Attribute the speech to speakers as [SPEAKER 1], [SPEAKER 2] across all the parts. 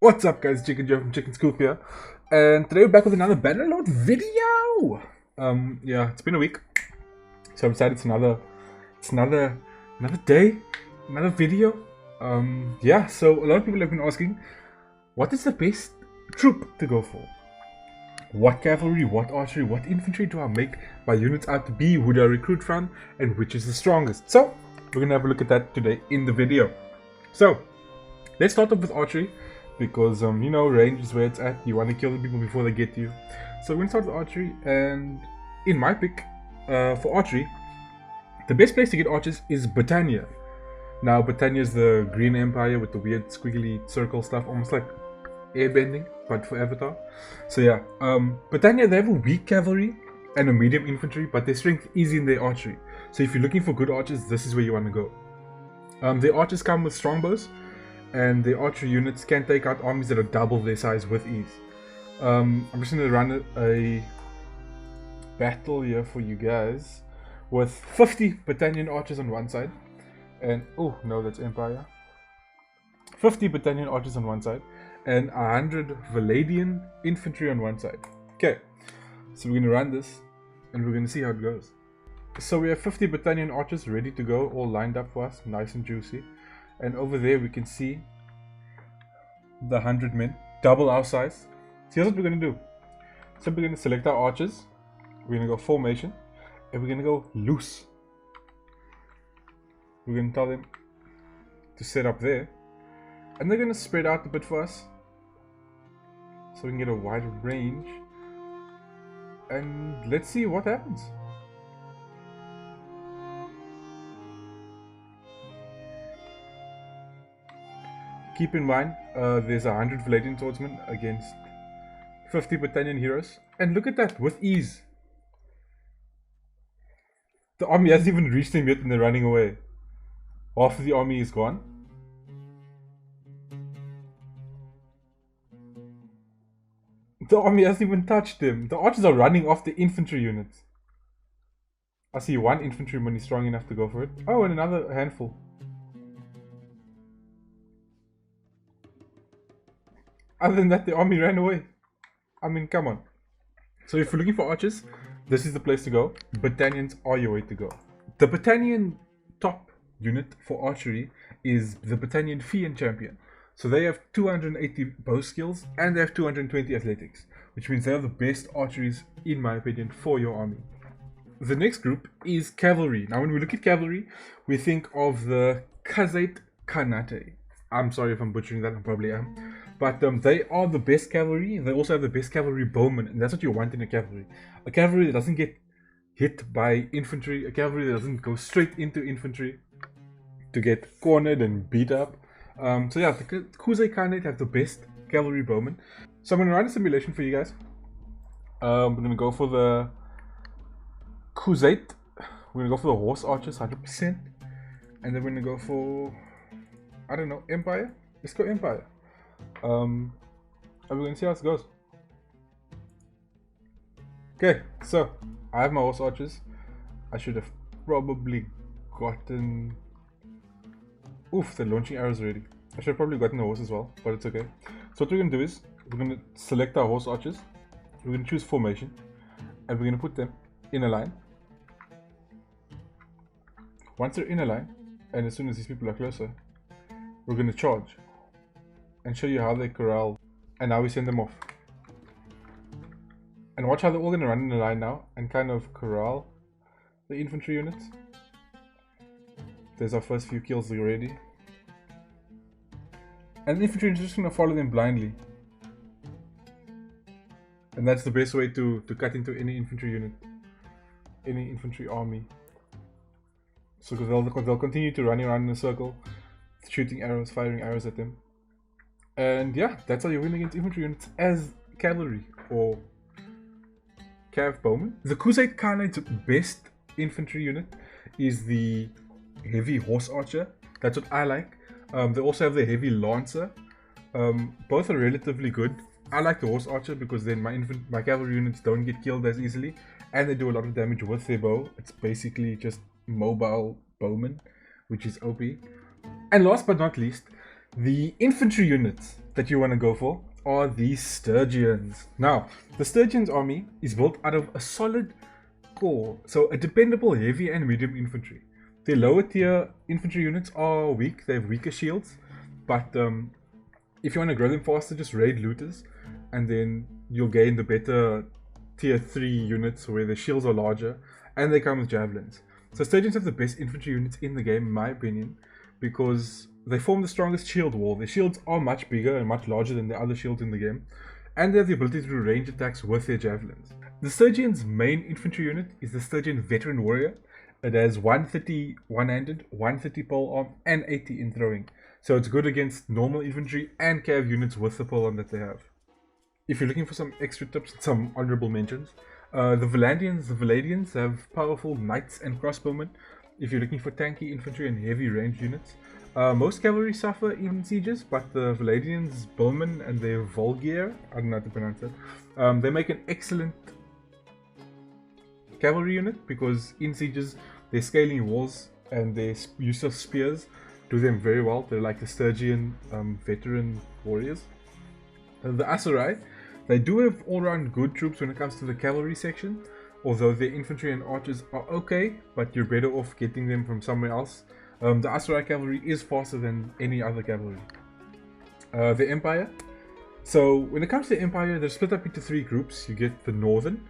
[SPEAKER 1] What's up guys, Chicken Joe from Chicken Coop here, and today we're back with another Bannerlord video! Yeah, it's been a week, so I'm excited it's another day, another video. Yeah, so a lot of people have been asking, what is the best troop to go for? What cavalry, what archery, what infantry do I make my units out to be? Who do I recruit from? And which is the strongest? So, we're gonna have a look at that today in the video. So, let's start off with archery, because you know, range is where it's at. You want to kill the people before they get to you. So we're gonna start with archery, and in my pick for archery, the best place to get archers is Britannia. Now Britannia is the green empire with the weird squiggly circle stuff, almost like airbending, but for Avatar. So yeah, Britannia, they have a weak cavalry and a medium infantry, but their strength is in their archery. So if you're looking for good archers, this is where you want to go. The archers come with strongbows, and the archery units can take out armies that are double their size with ease. I'm just going to run a battle here for you guys with 50 Britannian archers on one side, and oh no, that's Empire. 50 Britannian archers on one side, and 100 Velandian infantry on one side. Okay, so we're going to run this, and we're going to see how it goes. So we have 50 Britannian archers ready to go, all lined up for us, nice and juicy. And over there we can see the 100 men, double our size. So here's what we're going to do. So we're going to select our archers, we're going to go formation, and we're going to go loose. We're going to tell them to set up there, and they're going to spread out a bit for us, so we can get a wider range, and let's see what happens. Keep in mind, there's 100 Velandian swordsmen against 50 Britannian heroes. And look at that, with ease. The army hasn't even reached them yet and they're running away. Half of the army is gone. The army hasn't even touched them. The archers are running off the infantry units. I see one infantryman is strong enough to go for it. Oh, and another handful. Other than that, the army ran away. I mean, come on. So if you're looking for archers, this is the place to go. Britannians are your way to go. The Britannian top unit for archery is the Britannian Fiend Champion. So they have 280 bow skills and they have 220 athletics, which means they are the best archeries, in my opinion, for your army. The next group is cavalry. Now when we look at cavalry, we think of the Kazate Kanate. I'm sorry if I'm butchering that, I probably am. But they are the best cavalry. They also have the best cavalry bowmen, and that's what you want in a cavalry. A cavalry that doesn't get hit by infantry, a cavalry that doesn't go straight into infantry to get cornered and beat up. So yeah, the Kuzai Khanate have the best cavalry bowmen. So I'm going to run a simulation for you guys. We're going to go for the Kuzate. We're going to go for the horse archers, 100%. And then we're going to go for, I don't know, Empire? Let's go Empire. And we're going to see how it goes. Okay, so I have my horse archers. I should have probably gotten... Oof, they're launching arrows already. I should have probably gotten the horse as well, but it's okay. So what we're going to do is, we're going to select our horse archers. We're going to choose formation. And we're going to put them in a line. Once they're in a line, and as soon as these people are closer, we're going to charge and show you how they corral and how we send them off. And watch how they're all going to run in a line now and kind of corral the infantry units. There's our first few kills already. And the infantry is just going to follow them blindly. And that's the best way to cut into any infantry unit, any infantry army. So they'll continue to run around in a circle, shooting arrows, firing arrows at them. And yeah, that's how you win against infantry units as cavalry or cav bowmen. The Kuzai Khanate's best infantry unit is the heavy horse archer. That's what I like. They also have the heavy lancer. Both are relatively good. I like the horse archer because then my cavalry units don't get killed as easily, and they do a lot of damage with their bow. It's basically just mobile bowmen, which is OP. And last but not least, The infantry units that you want to go for are the Sturgeons. Now, the Sturgeons army is built out of a solid core, so a dependable heavy and medium infantry. The lower tier infantry units are weak, they have weaker shields, but if you want to grow them faster, just raid looters, and then you'll gain the better tier 3 units where the shields are larger, and they come with javelins. So Sturgeons have the best infantry units in the game, in my opinion, because they form the strongest shield wall. Their shields are much bigger and much larger than the other shields in the game, and they have the ability to do range attacks with their javelins. The Sturgeon's main infantry unit is the Sturgeon Veteran Warrior. It has 130 one-handed, 130 polearm, and 80 in throwing. So it's good against normal infantry and cav units with the polearm that they have. If you're looking for some extra tips, some honorable mentions, the Velandians have powerful knights and crossbowmen. If you're looking for tanky infantry and heavy ranged units, most cavalry suffer in sieges, but the Velandians, bowmen, and their Volgear, I don't know how to pronounce it, they make an excellent cavalry unit because in sieges, their scaling walls and their use of spears do them very well. They're like the Sturgeon veteran warriors. The Archery, they do have all-round good troops when it comes to the cavalry section, although their infantry and archers are okay, but you're better off getting them from somewhere else. The Archery cavalry is faster than any other cavalry. The Empire. So when it comes to Empire, they're split up into 3 groups. You get the Northern,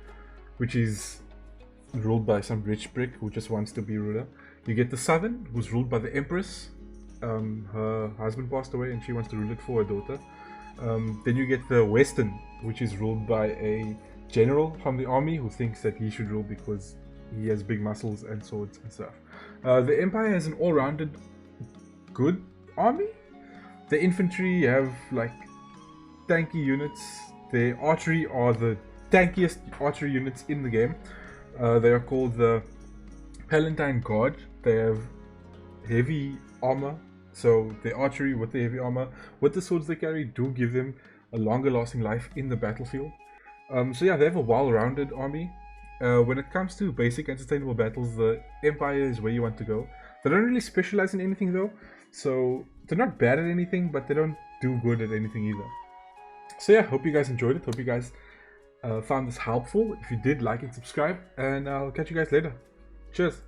[SPEAKER 1] which is ruled by some rich prick who just wants to be ruler. You get the Southern, who's ruled by the Empress. Her husband passed away and she wants to rule it for her daughter. Then you get the Western, which is ruled by a general from the army who thinks that he should rule because he has big muscles and swords and stuff. The Empire has an all-rounded good army. The infantry have like tanky units. The archery are the tankiest archery units in the game. They are called the Palatine Guard. They have heavy armor, so the archery with the heavy armor, with the swords they carry, do give them a longer lasting life in the battlefield. So yeah, they have a well-rounded army. When it comes to basic and sustainable battles, the Empire is where you want to go. They don't really specialize in anything though, so they're not bad at anything, but they don't do good at anything either. So yeah, hope you guys enjoyed it. Hope you guys found this helpful. If you did, like and subscribe, and I'll catch you guys later. Cheers.